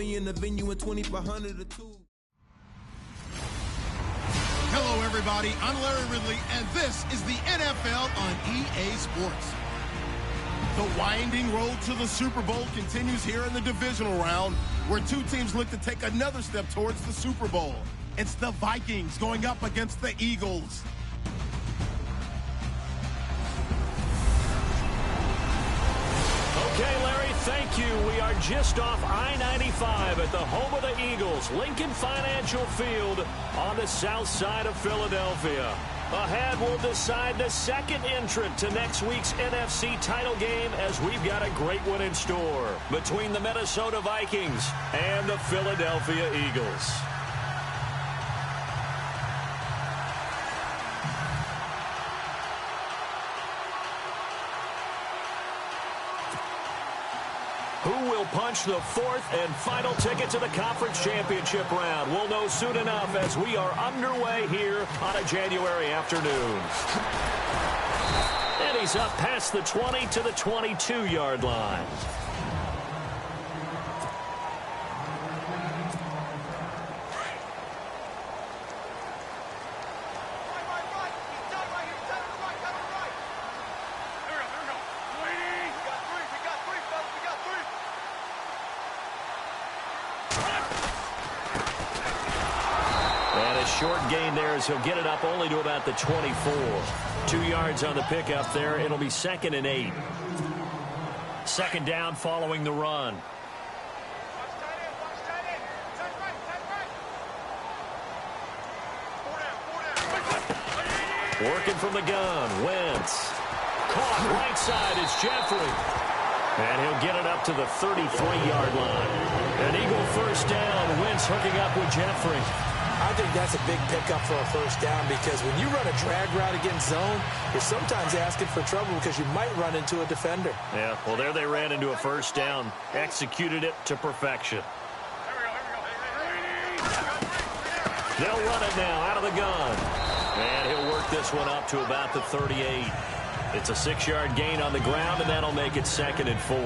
In the venue in 2500 or two. Hello, everybody. I'm Larry Ridley, and this is the NFL on EA Sports. The winding road to the Super Bowl continues here in the divisional round, where two teams look to take another step towards the Super Bowl. It's the Vikings going up against the Eagles. Okay, Larry, thank you. We are just off I-95 at the home of the Eagles, Lincoln Financial Field on the south side of Philadelphia. Ahead, we'll decide the second entrant to next week's NFC title game, as we've got a great one in store between the Minnesota Vikings and the Philadelphia Eagles. Who will punch the fourth and final ticket to the conference championship round? We'll know soon enough as we are underway here on a January afternoon. And he's up past the 20 to the 22-yard line. Short gain there as he'll get it up only to about the 24. 2 yards on the pickup there. It'll be 2nd and 8. Second down following the run. Working from the gun. Wentz. Caught right side is Jeffrey. And he'll get it up to the 33-yard line. An Eagle first down. Wentz hooking up with Jeffrey. I think that's a big pickup for a first down, because when you run a drag route against zone, you're sometimes asking for trouble because you might run into a defender. Yeah, well, there they ran into a first down. Executed it to perfection. They'll run it now out of the gun. And he'll work this one up to about the 38. It's a 6-yard gain on the ground, and that'll make it 2nd and 4.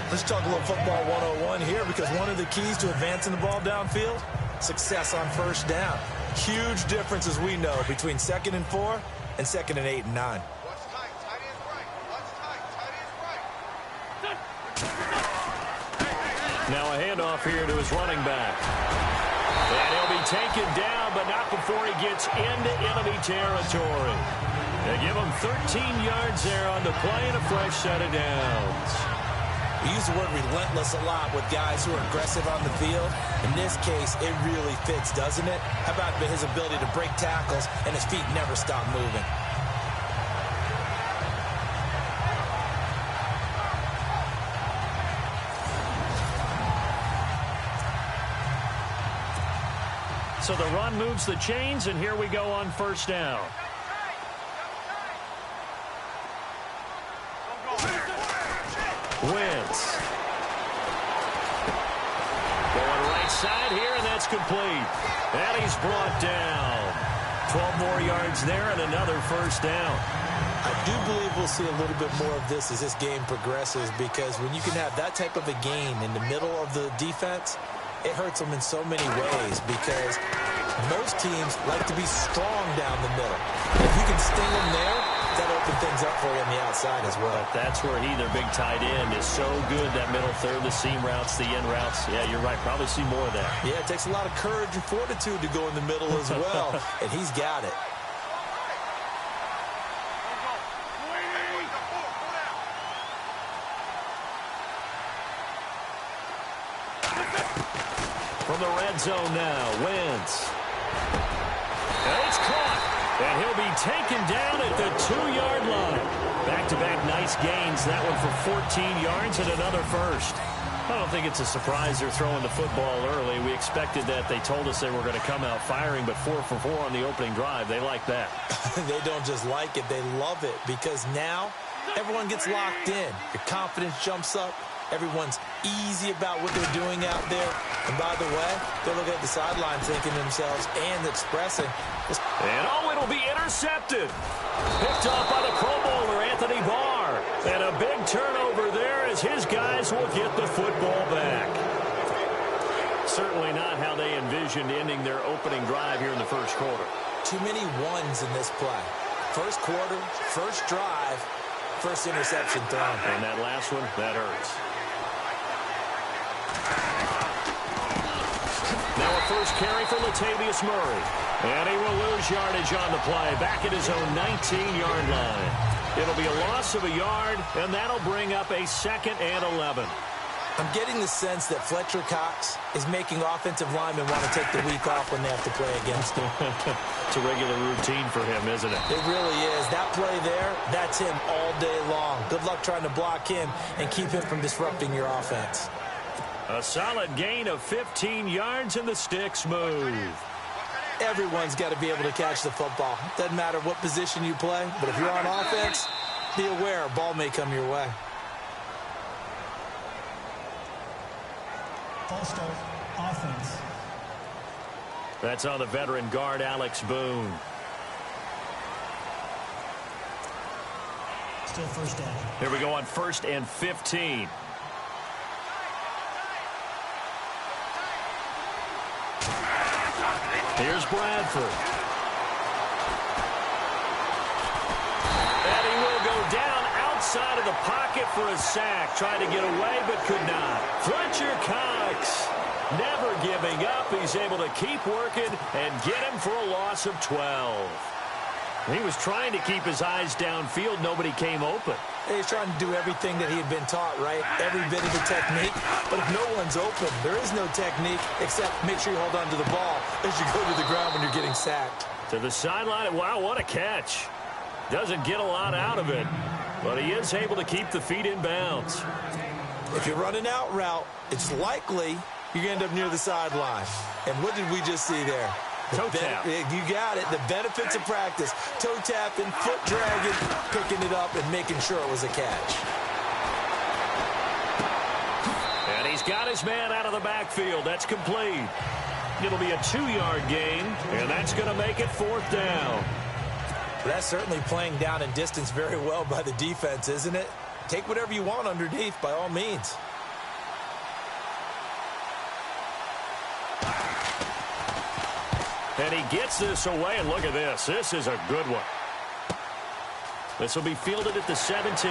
Let's talk a little football 101 here, because one of the keys to advancing the ball downfield, success on first down. Huge difference, as we know, between 2nd and 4 and 2nd and 8 and 9. Now a handoff here to his running back. And he'll be taken down, but not before he gets into enemy territory. They give him 13 yards there on the play and a fresh set of downs. We use the word relentless a lot with guys who are aggressive on the field. In this case, it really fits, doesn't it? How about his ability to break tackles and his feet never stop moving? So the run moves the chains, and here we go on first down. Wentz. Going right side here, and that's complete. And he's brought down. 12 more yards there and another first down. I do believe we'll see a little bit more of this as this game progresses, because when you can have that type of a gain in the middle of the defense, it hurts them in so many ways, because most teams like to be strong down the middle. If you can sting them there, that opens things up for you on the outside as well. But that's where he, their big tight end, is so good, that middle third, the seam routes, the in routes. Yeah, you're right. Probably see more of that. Yeah, it takes a lot of courage and fortitude to go in the middle as well, and he's got it. From the red zone now, Wentz. And it's caught. And he'll be taken down at the 2-yard line. Back-to-back nice gains. That one for 14 yards and another first. I don't think it's a surprise they're throwing the football early. We expected that. They told us they were going to come out firing, but 4 for 4 on the opening drive. They like that. They don't just like it. They love it, because now everyone gets locked in. Your confidence jumps up. Everyone's easy about what they're doing out there. And by the way, they're looking at the sideline thinking to themselves and expressing. And oh, it'll be intercepted. Picked off by the Pro Bowler, Anthony Barr. And a big turnover there as his guys will get the football back. certainly not how they envisioned ending their opening drive here in the first quarter. Too many ones in this play. First quarter, first drive, first interception thrown. And that last one, that hurts. Now a first carry for Latavius Murray. And he will lose yardage on the play, back at his own 19-yard line. It'll be a loss of a yard, and that'll bring up a 2nd and 11. I'm getting the sense that Fletcher Cox is making offensive linemen want to take the week off when they have to play against him. It's a regular routine for him, isn't it? It really is. That play there, that's him all day long. Good luck trying to block him and keep him from disrupting your offense. A solid gain of 15 yards, and the sticks move. Everyone's got to be able to catch the football. Doesn't matter what position you play, but if you're on offense, be aware a ball may come your way. False start, offense. That's on the veteran guard, Alex Boone. Still first down. Here we go on 1st and 15. Here's Bradford. And he will go down outside of the pocket for a sack. Tried to get away, but could not. Fletcher Cox, never giving up. He's able to keep working and get him for a loss of 12. He was trying to keep his eyes downfield. Nobody came open. He's trying to do everything that he had been taught, right? Every bit of the technique. But if no one's open, there is no technique except make sure you hold on to the ball as you go to the ground when you're getting sacked. To the sideline. Wow, what a catch. Doesn't get a lot out of it, but he is able to keep the feet in bounds. If you're running out route, it's likely you're going to end up near the sideline. And what did we just see there? Toe tap. You got it. The benefits of practice. Toe tapping, foot dragging, picking it up, and making sure it was a catch. And he's got his man out of the backfield. That's complete. It'll be a 2-yard gain, and that's going to make it 4th down. That's certainly playing down and distance very well by the defense, isn't it? Take whatever you want underneath, by all means. And he gets this away, and look at this. This is a good one. This will be fielded at the 17.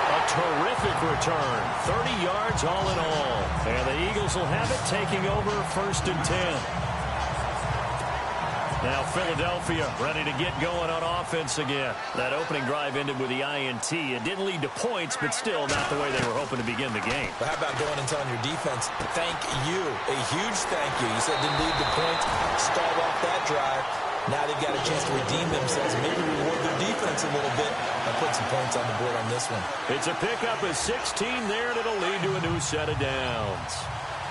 A terrific return. 30 yards all in all. And the Eagles will have it, taking over 1st and 10. Now Philadelphia ready to get going on offense again. That opening drive ended with the INT. It didn't lead to points, but still not the way they were hoping to begin the game. But how about going and telling your defense, thank you, a huge thank you. You said didn't lead to points, stalled off that drive. Now they've got a chance to redeem themselves, maybe reward their defense a little bit and put some points on the board on this one. It's a pickup of 16 there, and it'll lead to a new set of downs.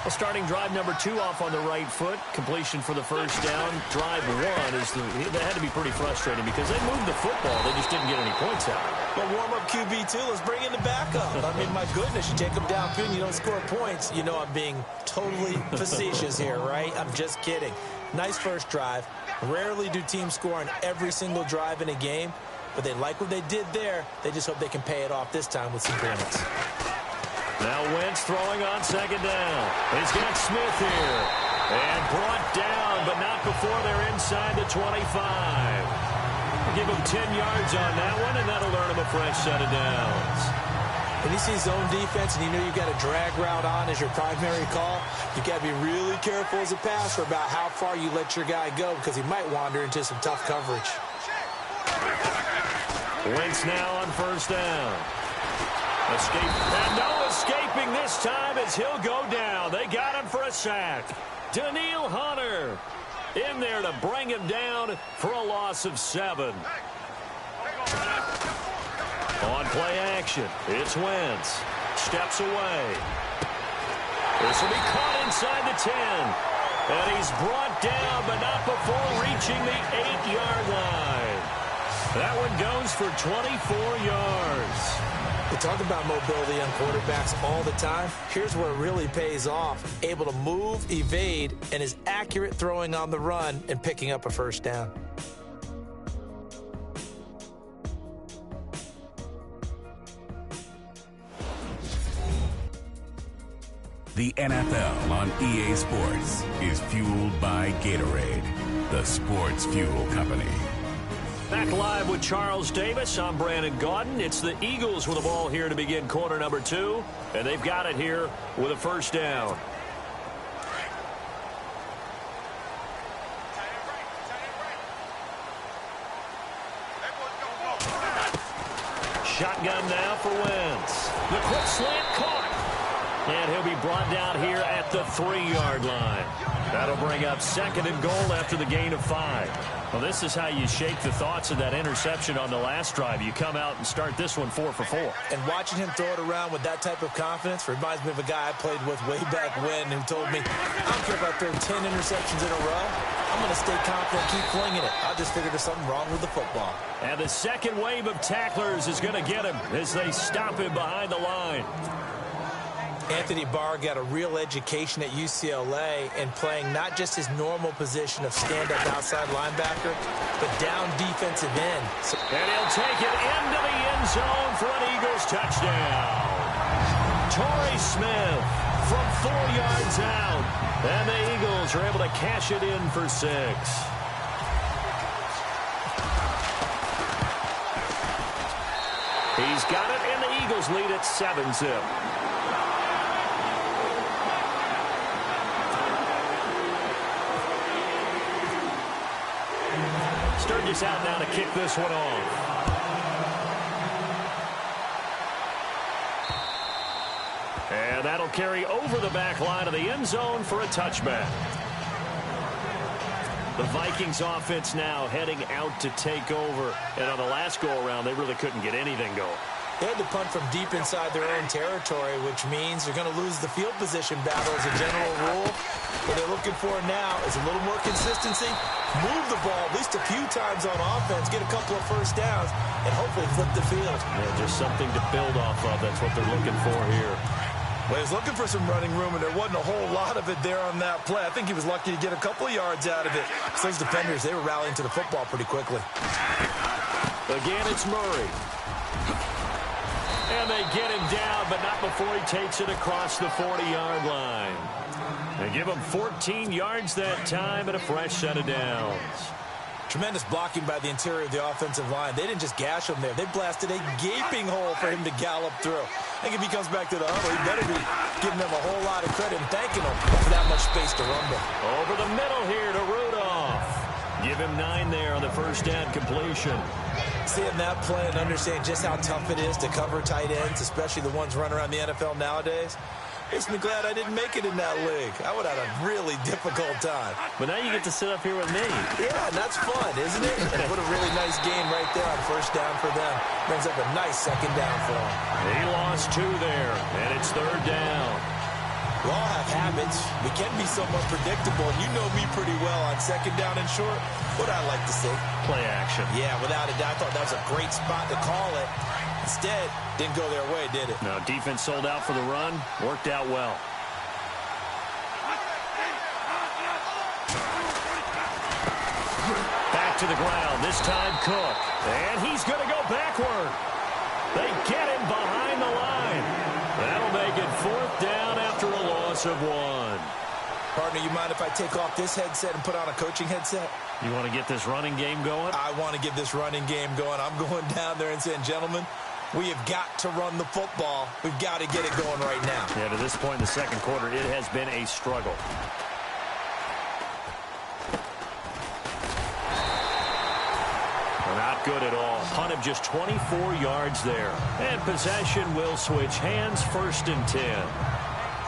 Well, starting drive number 2 off on the right foot. Completion for the first down. Drive 1 that had to be pretty frustrating because they moved the football. They just didn't get any points out. Well, warm-up QB2, let's bring in the backup. I mean, my goodness, you take them downfield and you don't score points. You know I'm being totally facetious here, right? I'm just kidding. Nice first drive. Rarely do teams score on every single drive in a game, but they like what they did there. They just hope they can pay it off this time with some points. Now Wentz throwing on 2nd down. He's got Smith here. And brought down, but not before they're inside the 25. Give him 10 yards on that one, and that'll earn him a fresh set of downs. When you see zone defense and you know you've got a drag route on as your primary call, you've got to be really careful as a passer about how far you let your guy go because he might wander into some tough coverage. Wentz now on 1st down. Escape. And no escaping this time as he'll go down. They got him for a sack. Daniil Hunter in there to bring him down for a loss of 7. On play action, it's Wentz. Steps away. This will be caught inside the 10. And he's brought down, but not before reaching the 8-yard line. That one goes for 24 yards. We talk about mobility on quarterbacks all the time. Here's where it really pays off. Able to move, evade, and is accurate throwing on the run and picking up a first down. The NFL on EA Sports is fueled by Gatorade, the sports fuel company. Back live with Charles Davis. I'm Brandon Gaudin. It's the Eagles with the ball here to begin quarter number 2, and they've got it here with a first down. Shotgun now for Wentz. The quick slant caught. And he'll be brought down here at the 3-yard line. That'll bring up 2nd and goal after the gain of 5. Well, this is how you shake the thoughts of that interception on the last drive. You come out and start this one 4 for 4. And watching him throw it around with that type of confidence reminds me of a guy I played with way back when who told me, I don't care if I throw 10 interceptions in a row. I'm going to stay confident, keep flinging it. I just figured there's something wrong with the football. And the second wave of tacklers is going to get him as they stop him behind the line. Anthony Barr got a real education at UCLA in playing not just his normal position of stand-up outside linebacker, but down defensive end. And he'll take it into the end zone for an Eagles touchdown. Torrey Smith from 4 yards out. And the Eagles are able to cash it in for 6. He's got it, and the Eagles lead at 7-zip. Sturgis out now to kick this one off. And that'll carry over the back line of the end zone for a touchback. The Vikings offense now heading out to take over. And on the last go-around, they really couldn't get anything going. They had to punt from deep inside their own territory, which means they're going to lose the field position battle as a general rule. What they're looking for now is a little more consistency, move the ball at least a few times on offense, get a couple of first downs, and hopefully flip the field. Yeah, just something to build off of. That's what they're looking for here. Well, he was looking for some running room, and there wasn't a whole lot of it there on that play. I think he was lucky to get a couple of yards out of it. So those defenders, they were rallying to the football pretty quickly. Again, it's Murray. And they get him down, but not before he takes it across the 40-yard line. They give him 14 yards that time and a fresh set of downs. Tremendous blocking by the interior of the offensive line. They didn't just gash him there. They blasted a gaping hole for him to gallop through. I think if he comes back to the huddle, he better be giving them a whole lot of credit and thanking them for that much space to rumble. Over the middle here to Rudolph. Give him 9 there on the first down completion. Seeing that play and understanding just how tough it is to cover tight ends, especially the ones running around the NFL nowadays, makes me glad I didn't make it in that league. I would have had a really difficult time. But now you get to sit up here with me. Yeah, and that's fun, isn't it? And what a really nice game right there on first down for them. Brings up a nice second down for them. He lost 2 there, and it's 3rd down. We all have habits. We can be somewhat predictable, and you know me pretty well on second down and short. What I like to see? Play action. Yeah, without a doubt. I thought that was a great spot to call it. Instead, didn't go their way, did it? No, defense sold out for the run. Worked out well. Back to the ground. This time Cook. And he's going to go backward. They get him behind the line. That'll make it 4th down after a loss of 1. Partner, you mind if I take off this headset and put on a coaching headset? You want to get this running game going? I want to get this running game going. I'm going down there and saying, gentlemen, we have got to run the football. We've got to get it going right now. Yeah, to this point in the second quarter, it has been a struggle. Not good at all. Punt of just 24 yards there. And possession will switch hands, 1st and 10.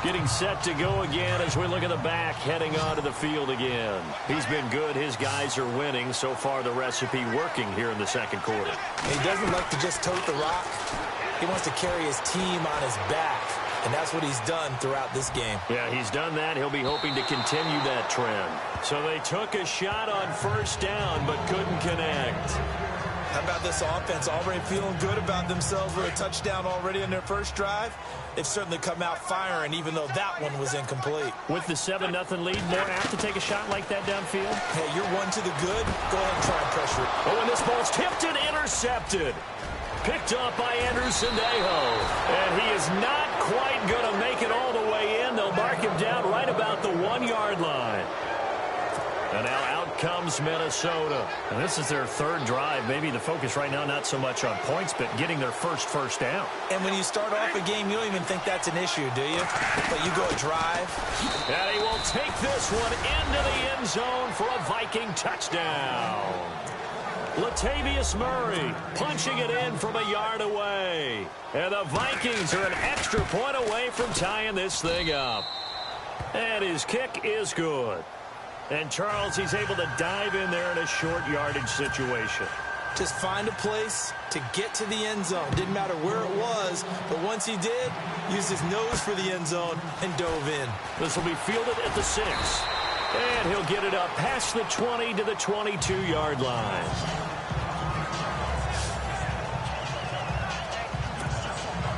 Getting set to go again as we look at the back, heading onto the field again. He's been good. His guys are winning. So far, the recipe working here in the second quarter. He doesn't like to just tote the rock. He wants to carry his team on his back. And that's what he's done throughout this game. Yeah, he's done that. He'll be hoping to continue that trend. So they took a shot on first down, but couldn't connect. How about this offense? Already feeling good about themselves with a touchdown already in their first drive. They've certainly come out firing, even though that one was incomplete. With the 7-0 lead, more apt to take a shot like that downfield? Hey, you're one to the good. Go ahead and try and pressure it. Oh, and this ball's tipped and intercepted. Picked up by Anderson Dejo. And he is not quite going to make it all the way in. They'll is Minnesota. And this is their third drive. Maybe the focus right now not so much on points, but getting their first down. And when you start off a game, you don't even think that's an issue, do you? But you go a drive. And he will take this one into the end zone for a Viking touchdown. Latavius Murray punching it in from a yard away. And the Vikings are an extra point away from tying this thing up. And his kick is good. And Charles, he's able to dive in there in a short yardage situation. Just find a place to get to the end zone. Didn't matter where it was, but once he did, used his nose for the end zone and dove in. This will be fielded at the 6. And he'll get it up past the 20 to the 22-yard line.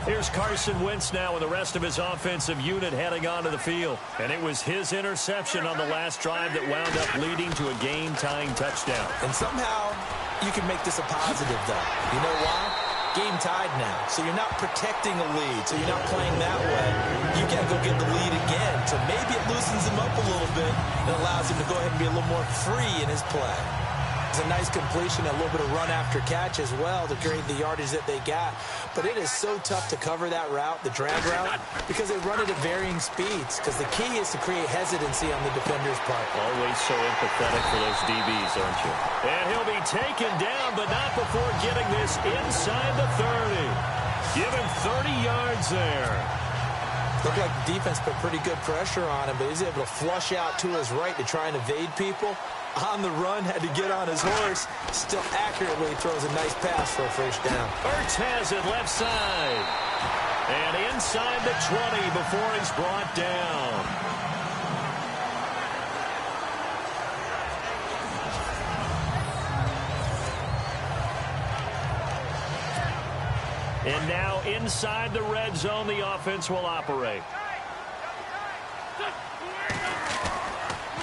Here's Carson Wentz now with the rest of his offensive unit heading onto the field. And it was his interception on the last drive that wound up leading to a game-tying touchdown. And somehow you can make this a positive, though. You know why? Game tied now. So you're not protecting a lead. So you're not playing that way. You can't go get the lead again. So maybe it loosens him up a little bit and allows him to go ahead and be a little more free in his play. It's a nice completion, a little bit of run after catch as well to create the yardage that they got. But it is so tough to cover that route, the drag route, because they run it at varying speeds. Because the key is to create hesitancy on the defender's part. Always so empathetic for those DBs, aren't you? And he'll be taken down, but not before getting this inside the 30. Give him 30 yards there. Looked like the defense put pretty good pressure on him, but he's able to flush out to his right to try and evade people. On the run, had to get on his horse. Still accurately throws a nice pass for a first down. Ertz has it left side. And inside the 20 before he's brought down. And now inside the red zone, the offense will operate.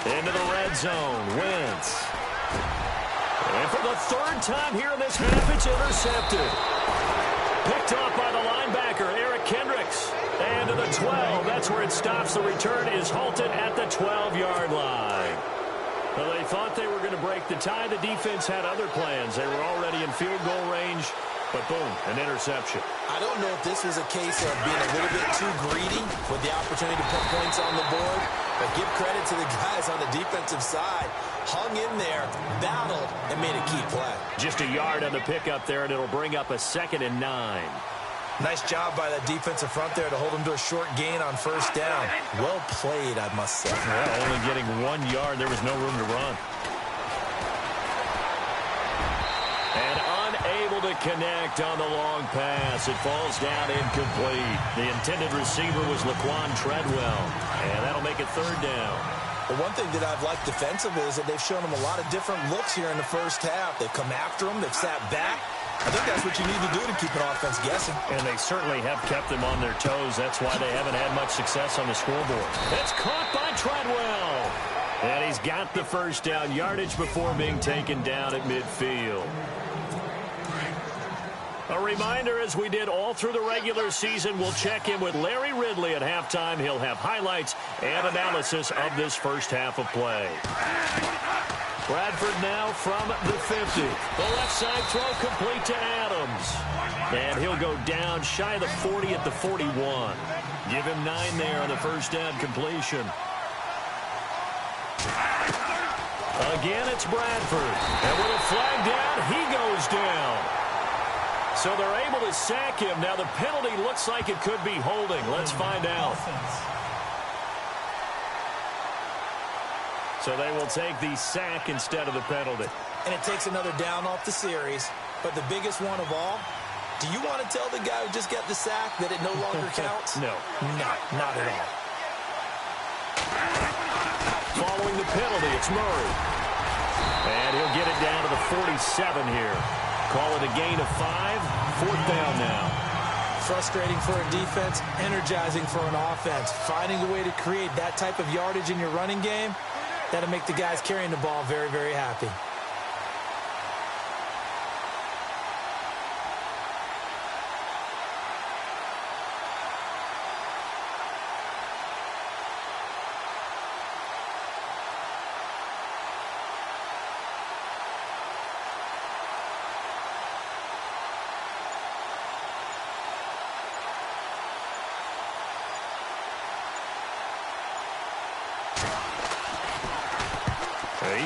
Into the red zone, Wentz. And for the third time here in this half, it's intercepted. Picked off by the linebacker, Eric Kendricks. And to the 12, that's where it stops. The return is halted at the 12-yard line. Well, they thought they were going to break the tie. The defense had other plans. They were already in field goal range. But boom, an interception. I don't know if this was a case of being a little bit too greedy with the opportunity to put points on the board. But give credit to the guys on the defensive side. Hung in there, battled, and made a key play. Just a yard on the pickup there, and it'll bring up a 2nd and 9. Nice job by that defensive front there to hold them to a short gain on first down. Well played, I must say. Well, only getting 1 yard. There was no room to run. And unable to connect on the long pass. It falls down incomplete. The intended receiver was Laquan Treadwell. And that'll make it 3rd down. The one thing that I've liked defensively is that they've shown them a lot of different looks here in the first half. They've come after them. They've sat back. I think that's what you need to do to keep an offense guessing. And they certainly have kept them on their toes. That's why they haven't had much success on the scoreboard. It's caught by Treadwell. And he's got the first down yardage before being taken down at midfield. A reminder, as we did all through the regular season, we'll check in with Larry Ridley at halftime. He'll have highlights and analysis of this first half of play. Bradford now from the 50. The left side throw complete to Adams. And he'll go down shy of the 40 at the 41. Give him 9 there on the first down completion. Again, it's Bradford. And with a flag down, he goes down. So they're able to sack him. Now the penalty looks like it could be holding. Let's find out. So they will take the sack instead of the penalty. And it takes another down off the series. But the biggest one of all, do you want to tell the guy who just got the sack that it no longer counts? No. No, not at all. Following the penalty, it's Murray. And he'll get it down to the 47 here. Call it a gain of 5. 4th down now. Frustrating for a defense, energizing for an offense. Finding a way to create that type of yardage in your running game, that'll make the guys carrying the ball very, very happy.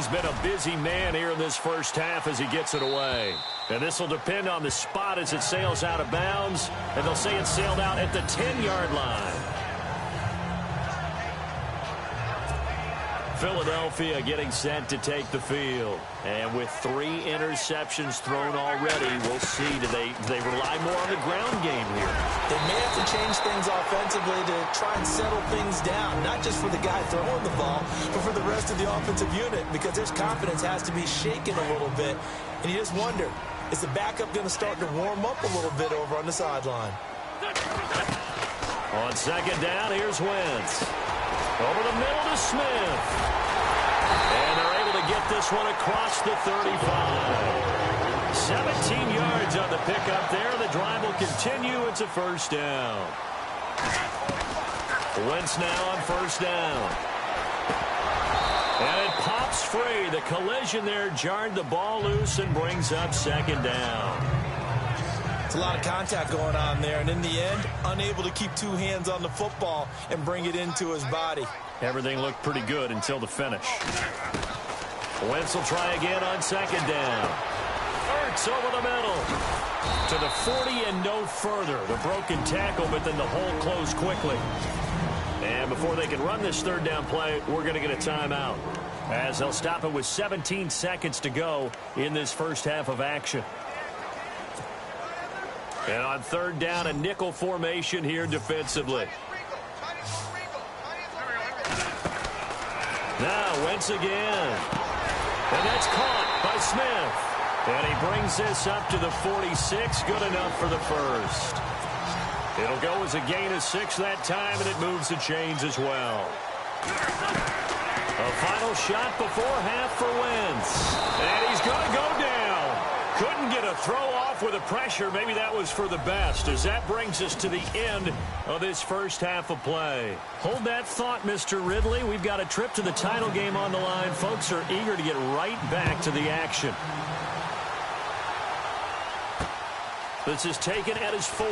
He's been a busy man here in this first half as he gets it away. And this will depend on the spot as it sails out of bounds. And they'll say it sailed out at the 10-yard line. Philadelphia getting set to take the field. And with 3 interceptions thrown already, we'll see. Do they rely more on the ground game here? They may have to change things offensively to try and settle things down, not just for the guy throwing the ball, but for the rest of the offensive unit, because their confidence has to be shaken a little bit. And you just wonder, is the backup going to start to warm up a little bit over on the sideline? On second down, here's Wentz. Over the middle to Smith. And they're able to get this one across the 35. 17 yards on the pickup there. The drive will continue. It's a first down. Wentz now on first down. And it pops free. The collision there jarred the ball loose and brings up second down. It's a lot of contact going on there, and in the end, unable to keep 2 hands on the football and bring it into his body. Everything looked pretty good until the finish. Wentz will try again on second down. Ertz over the middle. To the 40 and no further. The broken tackle, but then the hole closed quickly. And before they can run this third down play, we're going to get a timeout, as they'll stop it with 17 seconds to go in this first half of action. And on third down, a nickel formation here defensively. Now Wentz again. And that's caught by Smith. And he brings this up to the 46. Good enough for the first. It'll go as a gain of 6 that time, and it moves the chains as well. A final shot before half for Wentz. And he's going to go down. Couldn't get a throw off with the pressure. Maybe that was for the best, as that brings us to the end of this first half of play. Hold that thought, Mr. Ridley. We've got a trip to the title game on the line. Folks are eager to get right back to the action. This is taken at his 4.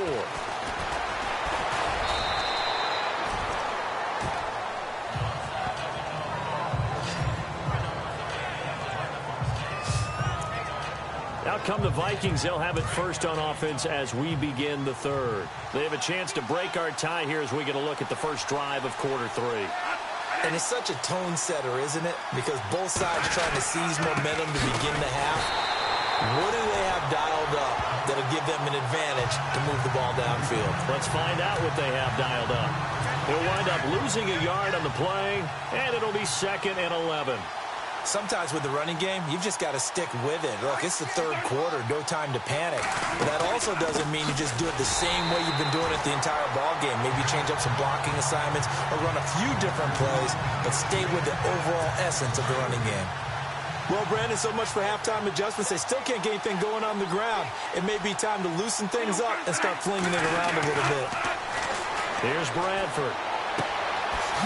Out come the Vikings. They'll have it first on offense as we begin the third. They have a chance to break our tie here as we get a look at the first drive of quarter 3. And it's such a tone setter, isn't it? Because both sides trying to seize momentum to begin the half. What do they have dialed up that'll give them an advantage to move the ball downfield? Let's find out what they have dialed up. They'll wind up losing a yard on the play, and it'll be 2nd and 11. Sometimes with the running game, you've just got to stick with it. Look, it's the third quarter, no time to panic. But that also doesn't mean you just do it the same way you've been doing it the entire ball game. Maybe change up some blocking assignments or run a few different plays, but stay with the overall essence of the running game. Well, Brandon, so much for halftime adjustments. They still can't get anything going on the ground. It may be time to loosen things up and start flinging it around a little bit. Here's Bradford.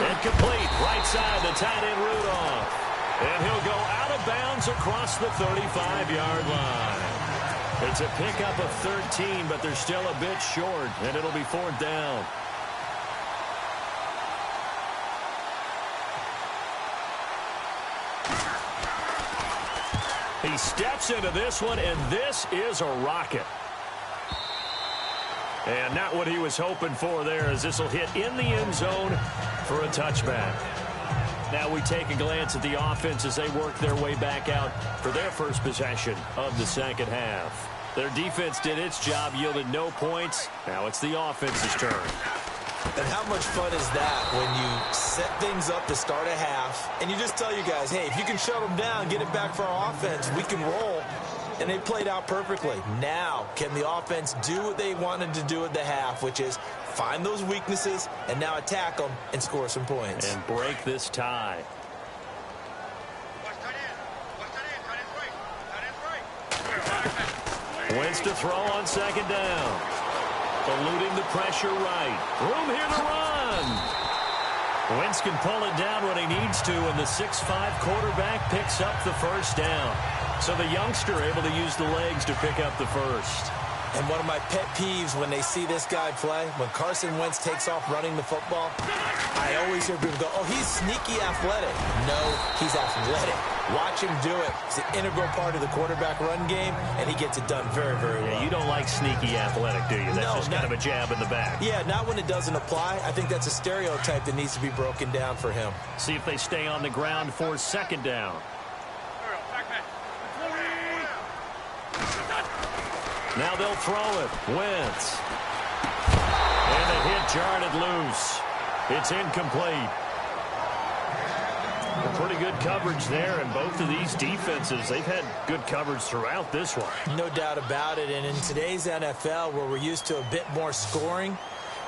Incomplete. Right side to tight end Rudolph. And he'll go out of bounds across the 35-yard line. It's a pickup of 13, but they're still a bit short, and it'll be 4th down. He steps into this one, and this is a rocket. And not what he was hoping for there, as this will hit in the end zone for a touchback. Now we take a glance at the offense as they work their way back out for their first possession of the second half. Their defense did its job, yielded no points. Now it's the offense's turn. And how much fun is that when you set things up to start a half and you just tell you guys, hey, if you can shut them down, get it back for our offense, we can roll. And they played out perfectly. Now, can the offense do what they wanted to do at the half, which is find those weaknesses and now attack them and score some points. And break this tie. Wentz to throw on second down. Eluding the pressure right. Room here to run. Wentz can pull it down when he needs to, and the 6'5" quarterback picks up the first down. So the youngster able to use the legs to pick up the first. And one of my pet peeves when they see this guy play, when Carson Wentz takes off running the football, I always hear people go, oh, he's sneaky athletic. No, he's athletic. Watch him do it. It's an integral part of the quarterback run game, and he gets it done very, very well. Yeah, you don't like sneaky athletic, do you? That's just kind of a jab in the back. Yeah, not when it doesn't apply. I think that's a stereotype that needs to be broken down for him. See if they stay on the ground for second down. Now they'll throw it. Wentz. And the hit jarred loose. It's incomplete. Pretty good coverage there, and both of these defenses, they've had good coverage throughout this one. No doubt about it, and in today's NFL, where we're used to a bit more scoring,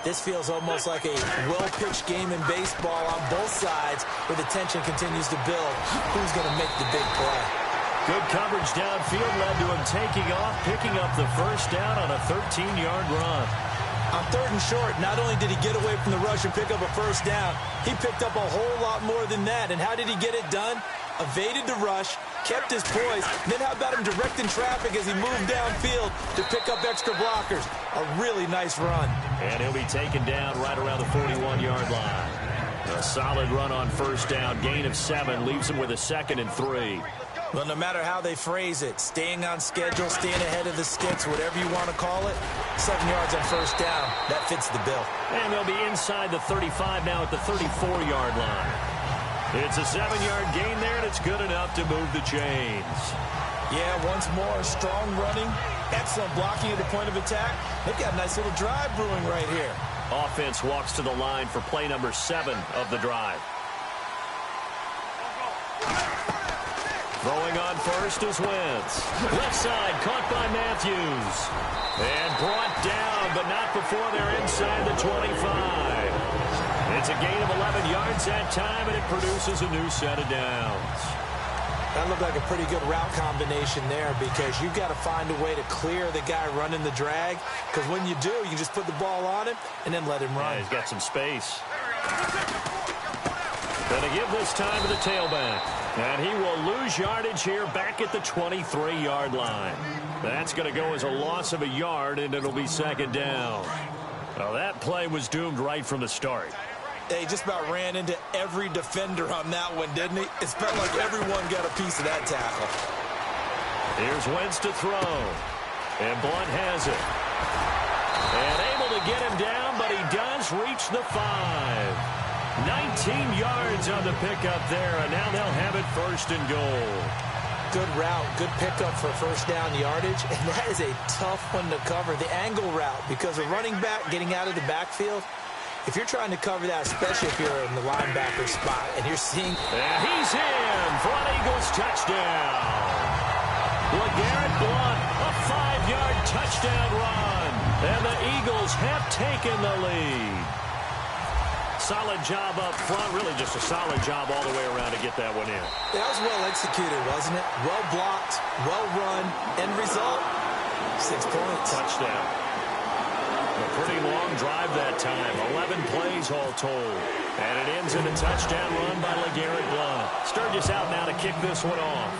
this feels almost like a well-pitched game in baseball on both sides, where the tension continues to build. Who's going to make the big play? Good coverage downfield led to him taking off, picking up the first down on a 13-yard run. On 3rd and short, not only did he get away from the rush and pick up a first down, he picked up a whole lot more than that. And how did he get it done? Evaded the rush, kept his poise, then how about him directing traffic as he moved downfield to pick up extra blockers? A really nice run. And he'll be taken down right around the 41-yard line. A solid run on first down, gain of 7, leaves him with a 2nd and 3. Well, no matter how they phrase it, staying on schedule, staying ahead of the sticks, whatever you want to call it, 7 yards on first down, that fits the bill. And they'll be inside the 35 now at the 34-yard line. It's a 7-yard gain there, and it's good enough to move the chains. Yeah, once more, strong running, excellent blocking at the point of attack. They've got a nice little drive brewing right here. Offense walks to the line for play number 7 of the drive. Throwing on first is Wentz. Left side, caught by Matthews. And brought down, but not before they're inside the 25. It's a gain of 11 yards that time, and it produces a new set of downs. That looked like a pretty good route combination there, because you've got to find a way to clear the guy running the drag, because when you do, you can just put the ball on him and then let him run. Yeah, he's got some space. Going to give this time to the tailback. And he will lose yardage here back at the 23-yard line. That's going to go as a loss of a yard, and it'll be second down. Well, that play was doomed right from the start. He just about ran into every defender on that one, didn't he? It felt like everyone got a piece of that tackle. Here's Wentz to throw. And Blunt has it. And able to get him down, but he does reach the 5. 19 yards on the pickup there, and now they'll have it first and goal. Good route, good pickup for first down yardage, and that is a tough one to cover, the angle route, because a running back getting out of the backfield, if you're trying to cover that, especially if you're in the linebacker spot, and you're seeing... And he's in for an Eagles touchdown. LeGarrette Blunt, a 5-yard touchdown run, and the Eagles have taken the lead. Solid job up front, really just a solid job all the way around to get that one in. That was well executed, wasn't it? Well blocked, well run, end result, 6 points. Touchdown. A pretty long drive that time, 11 plays all told. And it ends in a touchdown run by LeGarrette Blunt. Sturgis out now to kick this one off.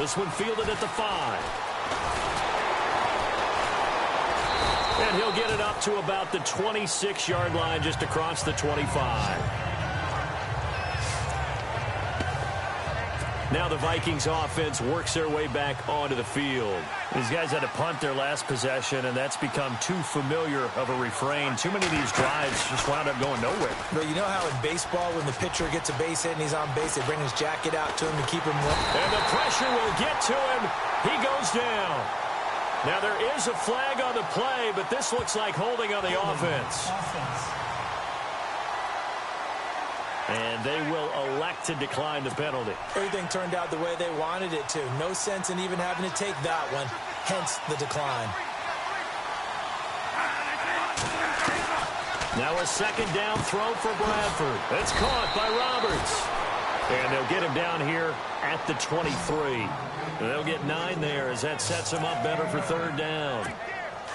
This one fielded at the 5. And he'll get it up to about the 26-yard line, just across the 25. Now the Vikings offense works their way back onto the field. These guys had to punt their last possession, and that's become too familiar of a refrain. Too many of these drives just wound up going nowhere. But you know how in baseball, when the pitcher gets a base hit and he's on base, they bring his jacket out to him to keep him warm. And the pressure will get to him. He goes down. Now, there is a flag on the play, but this looks like holding on the offense. And they will elect to decline the penalty. Everything turned out the way they wanted it to. No sense in even having to take that one, hence the decline. Now a second down throw for Bradford. It's caught by Roberts. And they'll get him down here at the 23. They'll get 9 there as that sets them up better for third down.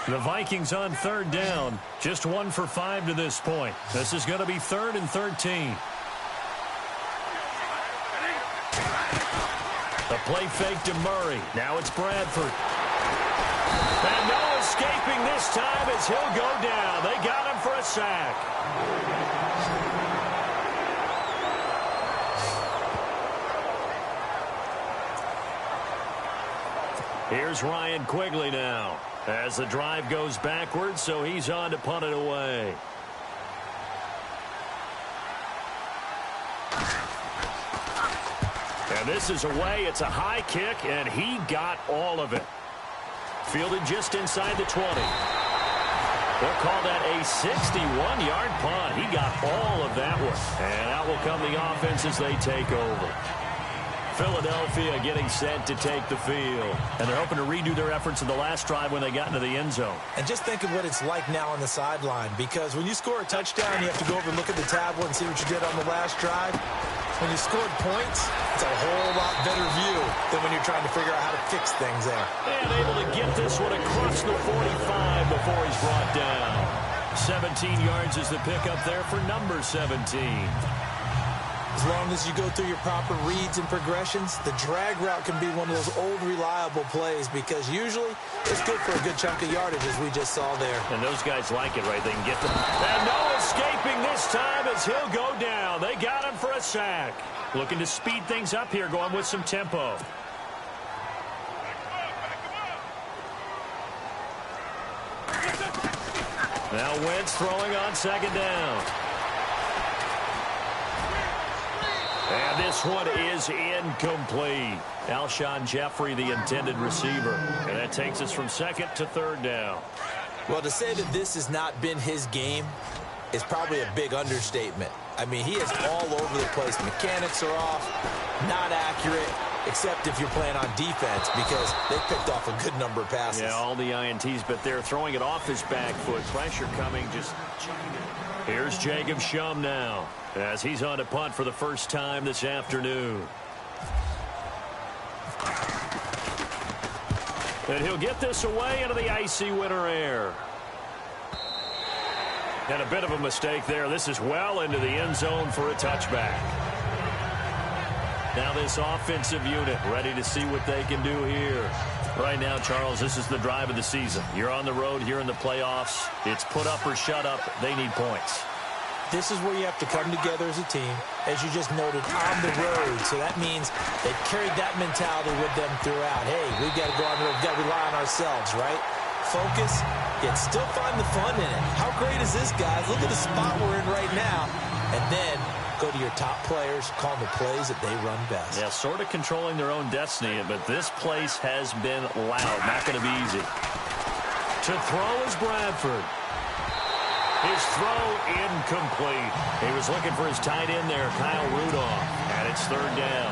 The Vikings on third down, just 1 for 5 to this point. This is going to be 3rd and 13. The play fake to Murray. Now it's Bradford. And no escaping this time as he'll go down. They got him for a sack. Here's Ryan Quigley now as the drive goes backwards, so he's on to punt it away. And this is away. It's a high kick, and he got all of it. Fielded just inside the 20. They'll call that a 61-yard punt. He got all of that one. And out will come the offense as they take over. Philadelphia getting set to take the field. And they're hoping to redo their efforts in the last drive when they got into the end zone. And just think of what it's like now on the sideline, because when you score a touchdown, you have to go over and look at the tablet and see what you did on the last drive. When you scored points, it's a whole lot better view than when you're trying to figure out how to fix things there. And able to get this one across the 45 before he's brought down. 17 yards is the pickup there for number 17. As long as you go through your proper reads and progressions, the drag route can be one of those old reliable plays, because usually it's good for a good chunk of yardage, as we just saw there. And those guys like it, right? They can get them. And no escaping this time as he'll go down. They got him for a sack. Looking to speed things up here, going with some tempo. Now Wentz throwing on second down. And this one is incomplete. Alshon Jeffrey, the intended receiver. And that takes us from second to third down. Well, to say that this has not been his game is probably a big understatement. I mean, he is all over the place. Mechanics are off, not accurate, except if you're playing on defense, because they picked off a good number of passes. Yeah, all the INTs, but they're throwing it off his back foot. Pressure coming, just... Here's Jacob Shum now, as he's on a punt for the first time this afternoon. And he'll get this away into the icy winter air. And a bit of a mistake there. This is well into the end zone for a touchback. Now this offensive unit ready to see what they can do here. Right now, Charles, this is the drive of the season. You're on the road here in the playoffs. It's put up or shut up. They need points. This is where you have to come together as a team, as you just noted, on the road. So that means they've carried that mentality with them throughout. Hey, we've got to go on the road. We've got to rely on ourselves, right? Focus, yet still find the fun in it. How great is this, guys? Look at the spot we're in right now. And then go to your top players, call the plays that they run best. Yeah, sort of controlling their own destiny, but this place has been loud. Not going to be easy. To throw is Bradford. His throw incomplete. He was looking for his tight end there, Kyle Rudolph, and it's third down.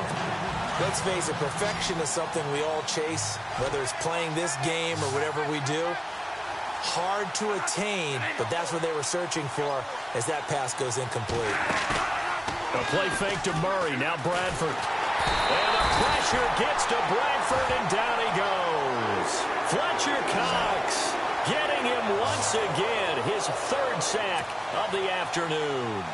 Let's face it, perfection is something we all chase, whether it's playing this game or whatever we do. Hard to attain, but that's what they were searching for as that pass goes incomplete. A play fake to Murray, now Bradford. And the pressure gets to Bradford, and down he goes. Fletcher Cox getting him once again, his third sack of the afternoon.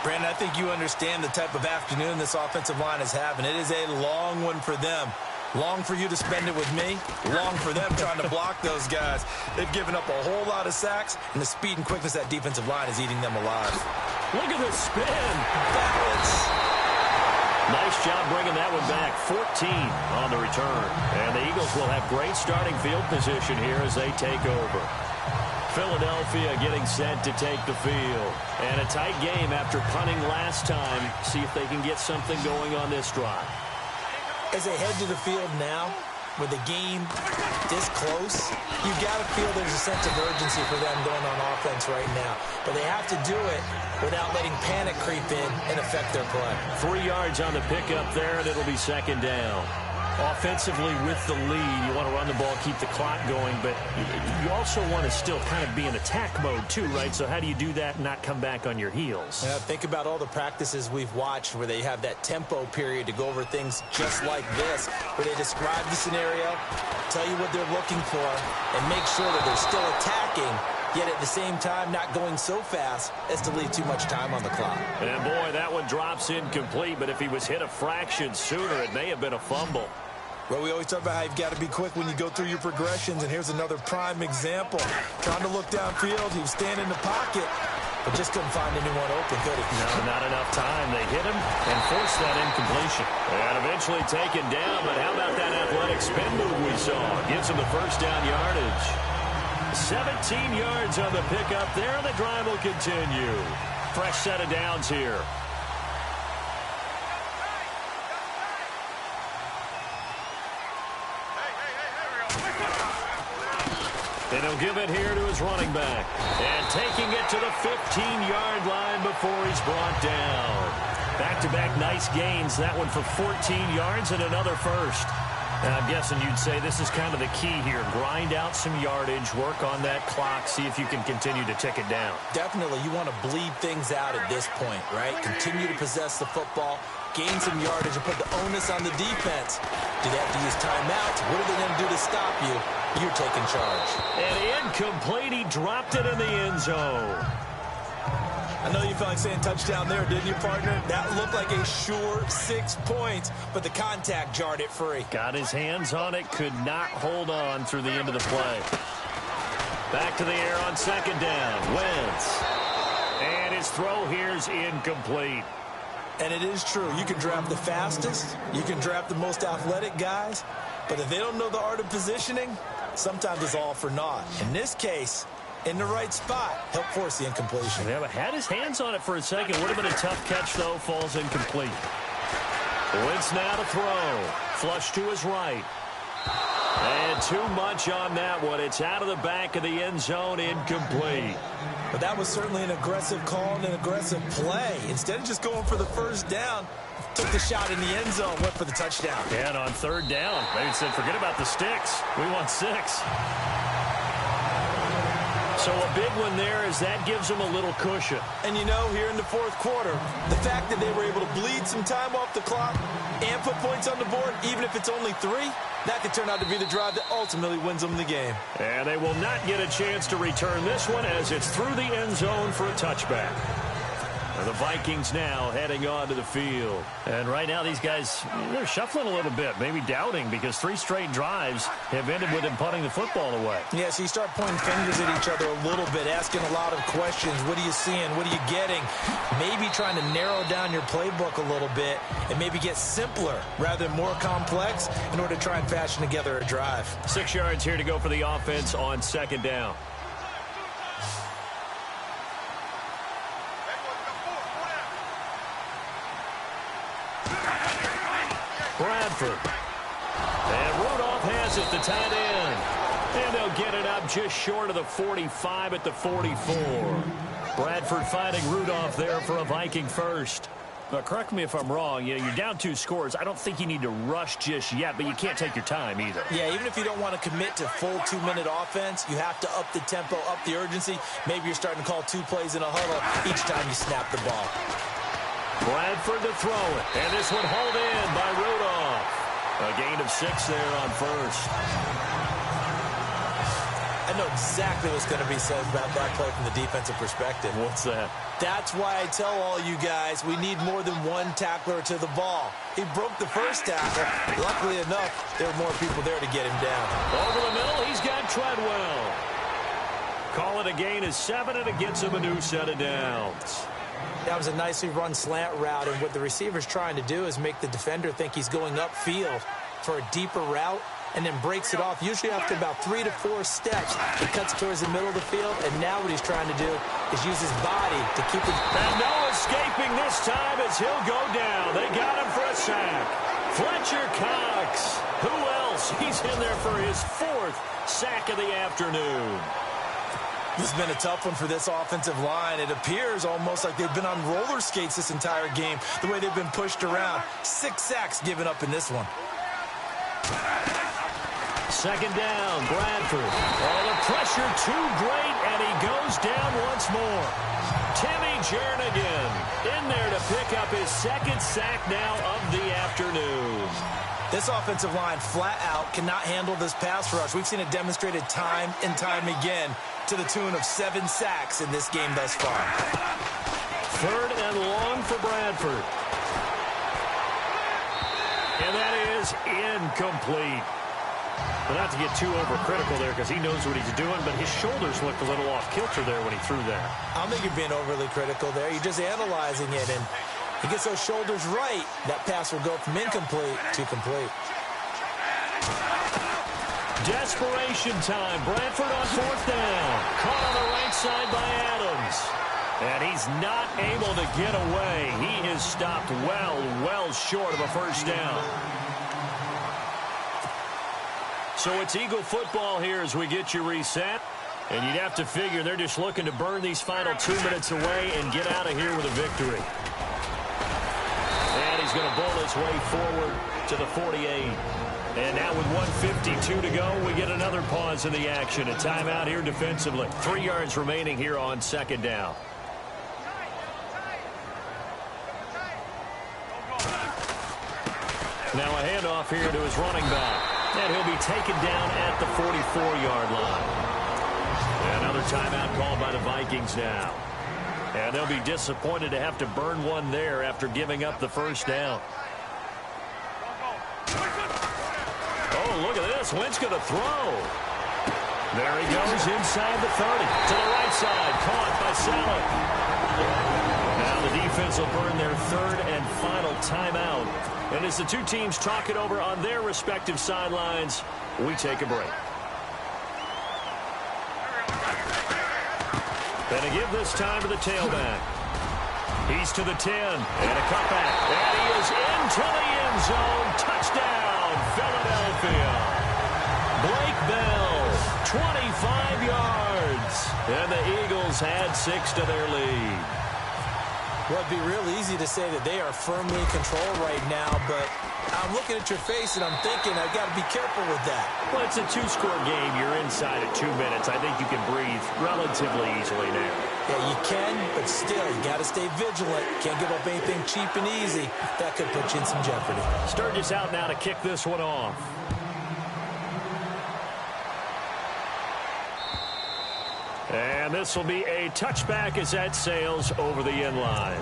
Brandon, I think you understand the type of afternoon this offensive line is having. It is a long one for them. Long for you to spend it with me. Long for them trying to block those guys. They've given up a whole lot of sacks, and the speed and quickness of that defensive line is eating them alive. Look at the spin. Balance. Nice job bringing that one back. 14 on the return. And the Eagles will have great starting field position here as they take over. Philadelphia getting set to take the field. And a tight game after punting last time. See if they can get something going on this drive. As they head to the field now, with the game this close, you got to feel there's a sense of urgency for them going on offense right now. But they have to do it without letting panic creep in and affect their play. 3 yards on the pickup there, and it'll be second down. Offensively with the lead, you want to run the ball, keep the clock going, but you also want to still kind of be in attack mode too, right? So how do you do that and not come back on your heels? Yeah, think about all the practices we've watched where they have that tempo period to go over things just like this, where they describe the scenario, tell you what they're looking for, and make sure that they're still attacking, yet at the same time not going so fast as to leave too much time on the clock. And boy, that one drops incomplete, but if he was hit a fraction sooner, it may have been a fumble. Well, we always talk about how you've got to be quick when you go through your progressions, and here's another prime example. Trying to look downfield, he was standing in the pocket, but just couldn't find anyone open, could he? No, not enough time. They hit him and forced that incompletion. And eventually taken down, but how about that athletic spin move we saw? Gives him the first down yardage. 17 yards on the pickup there, and the drive will continue. Fresh set of downs here. And he'll give it here to his running back. And taking it to the 15-yard line before he's brought down. Back-to-back nice gains. That one for 14 yards and another first. And I'm guessing you'd say this is kind of the key here. Grind out some yardage, work on that clock, see if you can continue to tick it down. Definitely. You want to bleed things out at this point, right? Continue to possess the football, gain some yardage, and put the onus on the defense. Do they have to use timeouts? What are they going to do to stop you? You're taking charge. And incomplete. He dropped it in the end zone. I know you felt like saying touchdown there, didn't you, partner? That looked like a sure 6 points, but the contact jarred it free. Got his hands on it, could not hold on through the end of the play. Back to the air on second down. Wentz. And his throw here's incomplete. And it is true. You can draft the fastest. You can draft the most athletic guys. But if they don't know the art of positioning, sometimes it's all for naught. In this case, in the right spot, help force the incompletion. Yeah, but had his hands on it for a second. Would have been a tough catch, though. Falls incomplete. Wentz now to throw. Flush to his right. And too much on that one. It's out of the back of the end zone, incomplete. But that was certainly an aggressive call and an aggressive play. Instead of just going for the first down, took the shot in the end zone, went for the touchdown. Yeah, and on third down, they said, forget about the sticks. We want 6. So a big one there is that gives them a little cushion. And you know, here in the fourth quarter, the fact that they were able to bleed some time off the clock and put points on the board, even if it's only 3, that could turn out to be the drive that ultimately wins them the game. And they will not get a chance to return this one as it's through the end zone for a touchback. And the Vikings now heading onto the field. And right now these guys, they're shuffling a little bit, maybe doubting, because 3 straight drives have ended with them punting the football away. Yeah, so you start pointing fingers at each other a little bit, asking a lot of questions. What are you seeing? What are you getting? Maybe trying to narrow down your playbook a little bit and maybe get simpler rather than more complex in order to try and fashion together a drive. 6 yards here to go for the offense on second down. Bradford. And Rudolph has it, the tight end. And they'll get it up just short of the 45 at the 44. Bradford fighting Rudolph there for a Viking first. Now, correct me if I'm wrong. You're down 2 scores. I don't think you need to rush just yet, but you can't take your time either. Yeah, even if you don't want to commit to full 2-minute offense, you have to up the tempo, up the urgency. Maybe you're starting to call 2 plays in a huddle each time you snap the ball. Bradford to throw it. And this one hauled in by Rudolph. A gain of 6 there on first. I know exactly what's going to be said about that play from the defensive perspective. What's that? That's why I tell all you guys we need more than 1 tackler to the ball. He broke the first tackle. Luckily enough, there were more people there to get him down. Over the middle, he's got Treadwell. Call it a gain of 7, and it gets him a new set of downs. That was a nicely run slant route, and what the receiver's trying to do is make the defender think he's going upfield for a deeper route, and then breaks it off. Usually after about 3 to 4 steps, he cuts towards the middle of the field, and now what he's trying to do is use his body to keep it. And no escaping this time as he'll go down. They got him for a sack. Fletcher Cox. Who else? He's in there for his 4th sack of the afternoon. This has been a tough one for this offensive line. It appears almost like they've been on roller skates this entire game, the way they've been pushed around. 6 sacks given up in this one. Second down, Bradford. Oh, the pressure too great, and he goes down once more. Timmy Jernigan in there to pick up his 2nd sack now of the afternoon. This offensive line flat out cannot handle this pass rush. We've seen it demonstrated time and time again to the tune of 7 sacks in this game thus far. 3rd and long for Bradford. And that is incomplete. Well, not to get too overcritical there because he knows what he's doing, but his shoulders looked a little off kilter there when he threw that. I don't think you're being overly critical there. You're just analyzing it, and he gets those shoulders right. That pass will go from incomplete to complete. Desperation time. Bradford on 4th down. Caught on the right side by Adams. And he's not able to get away. He is stopped well short of a first down. So it's Eagle football here as we get you reset. And you'd have to figure they're just looking to burn these final 2 minutes away and get out of here with a victory. And he's going to bowl his way forward to the 48. And now with 1:52 to go, we get another pause in the action. A timeout here defensively. 3 yards remaining here on 2nd down. Now a handoff here to his running back. And he'll be taken down at the 44-yard line. Another timeout called by the Vikings now. And they'll be disappointed to have to burn one there after giving up the first down. Oh, look at this. Wentz going to throw. There he goes inside the 30. To the right side. Caught by Saleh. Now the defense will burn their 3rd and final timeout. And as the two teams talk it over on their respective sidelines, we take a break. And to give this time to the tailback. He's to the 10. And a cutback. And he is into the end zone. Touchdown, Philadelphia. Blake Bell, 25 yards. And the Eagles add 6 to their lead. Well, it'd be real easy to say that they are firmly in control right now, but I'm looking at your face and I'm thinking I've got to be careful with that. Well, it's a 2-score game. You're inside at 2 minutes. I think you can breathe relatively easily now. Yeah, you can, but still, you got to stay vigilant. Can't give up anything cheap and easy. That could put you in some jeopardy. Sturgis out now to kick this one off. And this will be a touchback as that sails over the end line.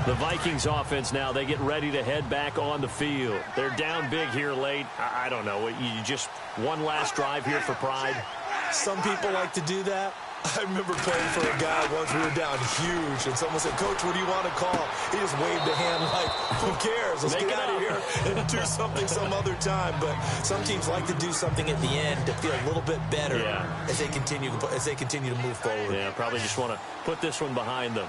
The Vikings offense now, they get ready to head back on the field. They're down big here late. I don't know. You just one last drive here for pride? Some people like to do that. I remember playing for a guy once. We were down huge, and someone said, "Coach, what do you want to call?" He just waved a hand like, "Who cares? Let's get out of here and do something some other time." But some teams like to do something at the end to feel a little bit better as they continue to move forward. Yeah, probably just want to put this one behind them.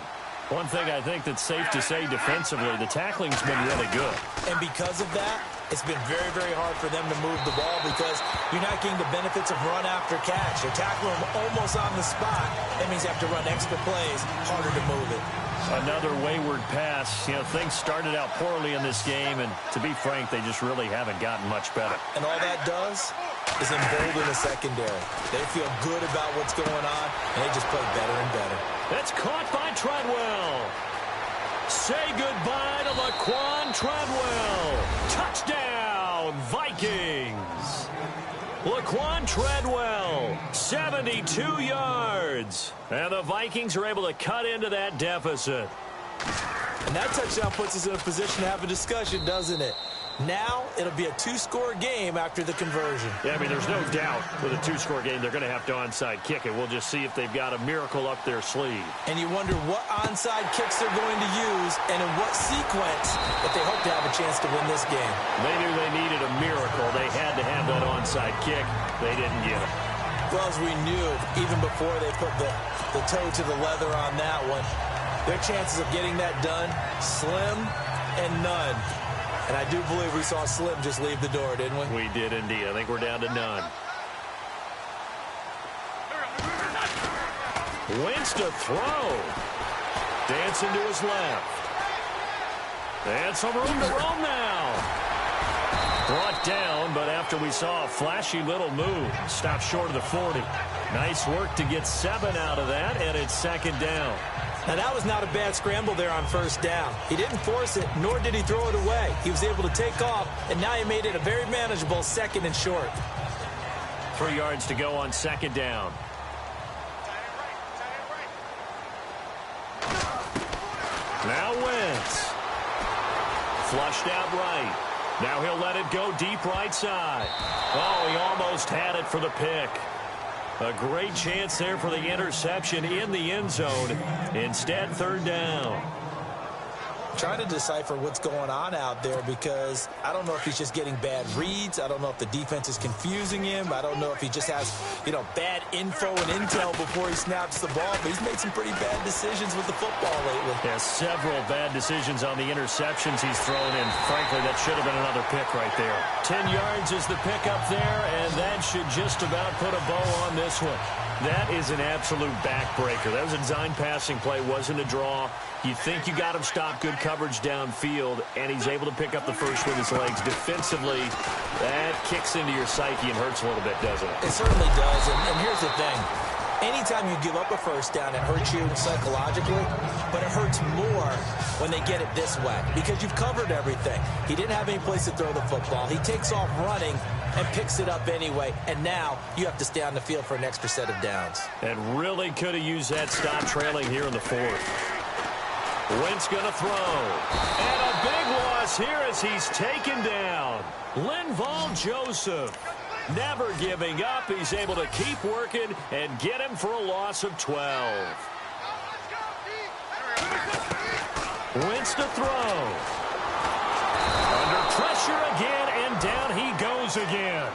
One thing I think that's safe to say defensively, the tackling's been really good. And because of that, it's been very, very hard for them to move the ball because you're not getting the benefits of run after catch. You're tackling them almost on the spot. That means you have to run extra plays, harder to move it. Another wayward pass. You know, things started out poorly in this game, and to be frank, they just really haven't gotten much better. And all that does is embolden the secondary. They feel good about what's going on, and they just play better and better. That's caught by Treadwell. Say goodbye to Laquan Treadwell. Touchdown, Vikings. Laquan Treadwell, 72 yards. And the Vikings are able to cut into that deficit. And that touchdown puts us in a position to have a discussion, doesn't it? Now it'll be a 2-score game after the conversion. Yeah, I mean, there's no doubt with a 2-score game they're going to have to onside kick it. We'll just see if they've got a miracle up their sleeve. And you wonder what onside kicks they're going to use and in what sequence if they hope to have a chance to win this game. They knew they needed a miracle. They had to have that onside kick. They didn't get it. Well, as we knew, even before they put the toe to the leather on that one, their chances of getting that done, slim and none. And I do believe we saw Slim just leave the door, didn't we? We did indeed. I think we're down to none. Wentz to throw. Dancing to his left. And some room to roam now. Brought down, but after we saw a flashy little move, stopped short of the 40. Nice work to get 7 out of that, and it's 2nd down. Now, that was not a bad scramble there on 1st down. He didn't force it, nor did he throw it away. He was able to take off, and now he made it a very manageable 2nd and short. 3 yards to go on 2nd down. Now Wentz. Flushed out right. Now he'll let it go deep right side. Oh, he almost had it for the pick. A great chance there for the interception in the end zone. Instead, third down. Trying to decipher what's going on out there because I don't know if he's just getting bad reads. I don't know if the defense is confusing him. I don't know if he just has, bad info and intel before he snaps the ball. But he's made some pretty bad decisions with the football lately. Yeah, several bad decisions on the interceptions he's thrown in. Frankly, that should have been another pick right there. 10 yards is the pick up there, and that should just about put a bow on this one. That is an absolute backbreaker. That was a design passing play, wasn't a draw. You think you got him stopped, good coverage downfield, and he's able to pick up the first with his legs. Defensively, that kicks into your psyche and hurts a little bit, doesn't it? It certainly does, and here's the thing. Anytime you give up a first down, it hurts you psychologically, but it hurts more when they get it this way because you've covered everything. He didn't have any place to throw the football. He takes off running and picks it up anyway, and now you have to stay on the field for an extra set of downs. And really could have used that stop trailing here in the fourth. Wentz going to throw. And a big loss here as he's taken down. Linval Joseph. Never giving up. He's able to keep working and get him for a loss of 12. Wentz to throw. Under pressure again, and down he goes again.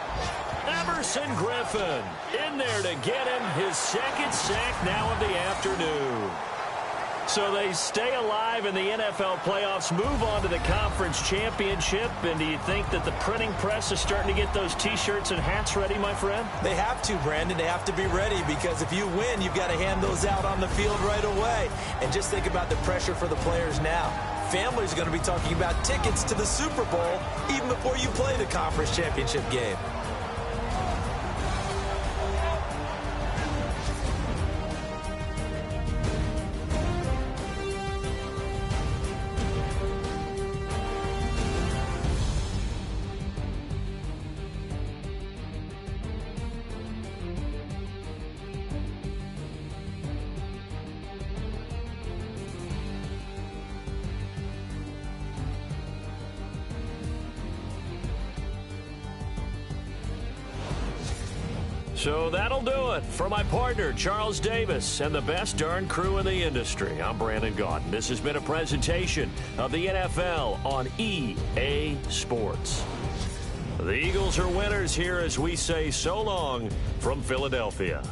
Emerson Griffin in there to get him his second sack now of the afternoon. So they stay alive in the NFL playoffs, move on to the conference championship. And do you think that the printing press is starting to get those T-shirts and hats ready, my friend? They have to, Brandon. They have to be ready because if you win, you've got to hand those out on the field right away. And just think about the pressure for the players now. Families are going to be talking about tickets to the Super Bowl even before you play the conference championship game. So that'll do it. For my partner, Charles Davis, and the best darn crew in the industry, I'm Brandon Gaudin. This has been a presentation of the NFL on EA Sports. The Eagles are winners here as we say so long from Philadelphia.